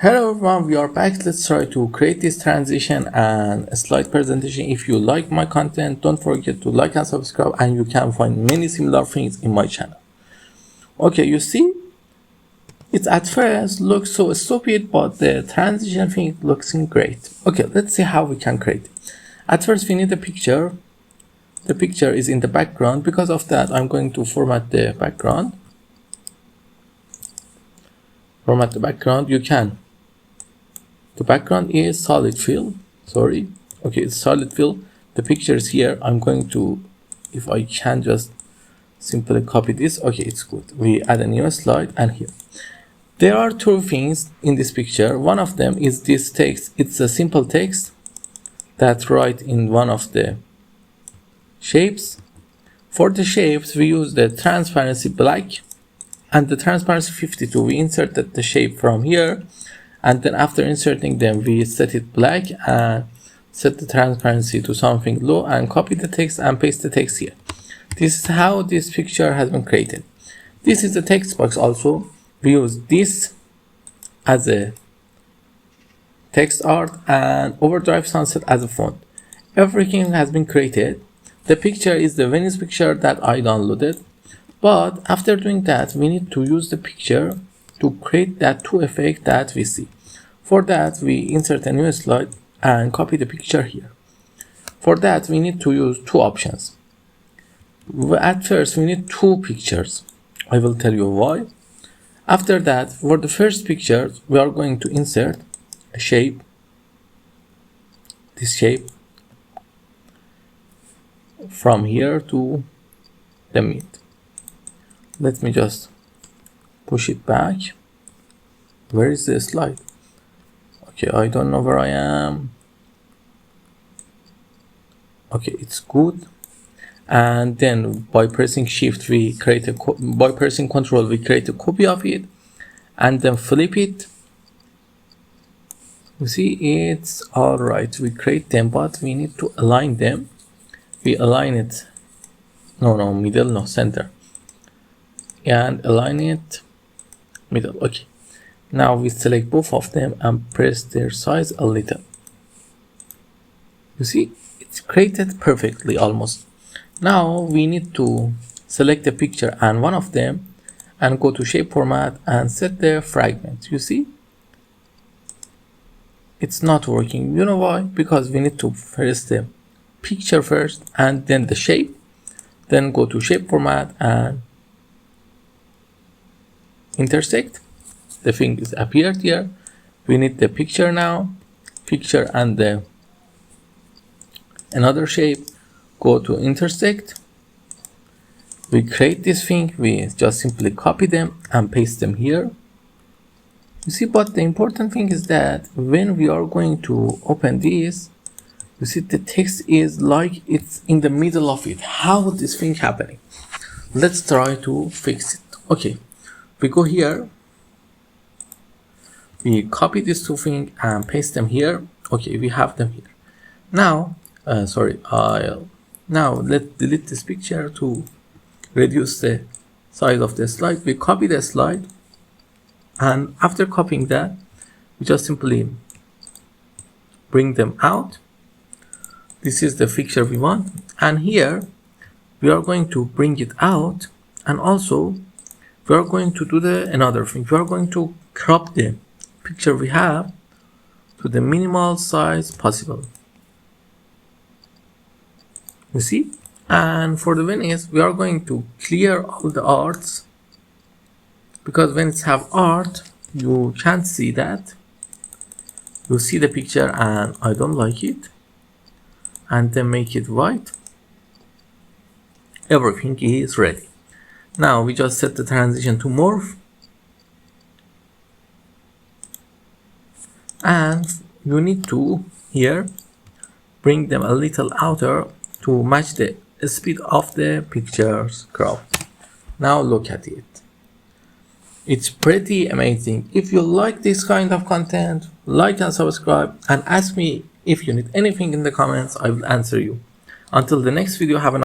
Hello everyone, we are back. Let's try to create this transition and a slide presentation. If you like my content, don't forget to like and subscribe, and you can find many similar things in my channel. Okay, you see, it at first looks so stupid, but the transition thing looks great. Okay, let's see how we can create it. At first we need a picture. The picture is in the background. Because of that, I'm going to format the background. Format the background. The background is solid fill. Sorry. Okay, it's solid fill. The picture is here. I'm going to, if I can just simply copy this. Okay, it's good. We add a new slide, and here. There are two things in this picture. One of them is this text. It's a simple text that's right in one of the shapes. For the shapes, we use the transparency black and the transparency 52. We inserted the shape from here, and then after inserting them, we set it black and set the transparency to something low and copy the text and paste the text here. This is how this picture has been created. This is the text box also. We use this as a text art and Overdrive Sunset as a font. Everything has been created. The picture is the Venice picture that I downloaded. But after doing that, we need to use the picture to create that two effect that we see. For that, we insert a new slide and copy the picture here. For that, we need to use two options. At first, we need two pictures. I will tell you why. After that, for the first picture, we are going to insert a shape. This shape from here to the mid. Let me just push it back. Where is the slide? Okay, I don't know where I am. Okay, it's good. And then by pressing shift, we create a by pressing control, we create a copy of it, and then flip it. You see, it's all right. We create them, but we need to align them. We align it. No, middle, no, center. And align it middle. Okay, now we select both of them and press their size a little. You see, it's created perfectly almost. Now we need to select the picture and one of them and go to shape format and set the fragment. You see, it's not working. You know why? Because we need to press the picture first and then the shape, then go to shape format and intersect. The thing is appeared here. We need the picture now, picture and the another shape. Go to intersect. We create this thing. We just simply copy them and paste them here. You see, but the important thing is that when we are going to open this, you see the text is like it's in the middle of it. How is this thing happening? Let's try to fix it. Okay. We go here, we copy these two things and paste them here. Okay, we have them here. Now, now let's delete this picture to reduce the size of the slide. We copy the slide, and after copying that, we just simply bring them out. This is the picture we want, and here we are going to bring it out, and also we are going to do another thing. We are going to crop the picture we have to the minimal size possible. You see? And for the Venice, we are going to clear all the arts, because when it's have art, you can't see that. You see the picture and I don't like it. And then make it white. Everything is ready. Now we just set the transition to morph, and you need to here bring them a little outer to match the speed of the picture's crop. Now look at it. It's pretty amazing. If you like this kind of content, like and subscribe, and ask me if you need anything in the comments. I will answer you. Until the next video, have a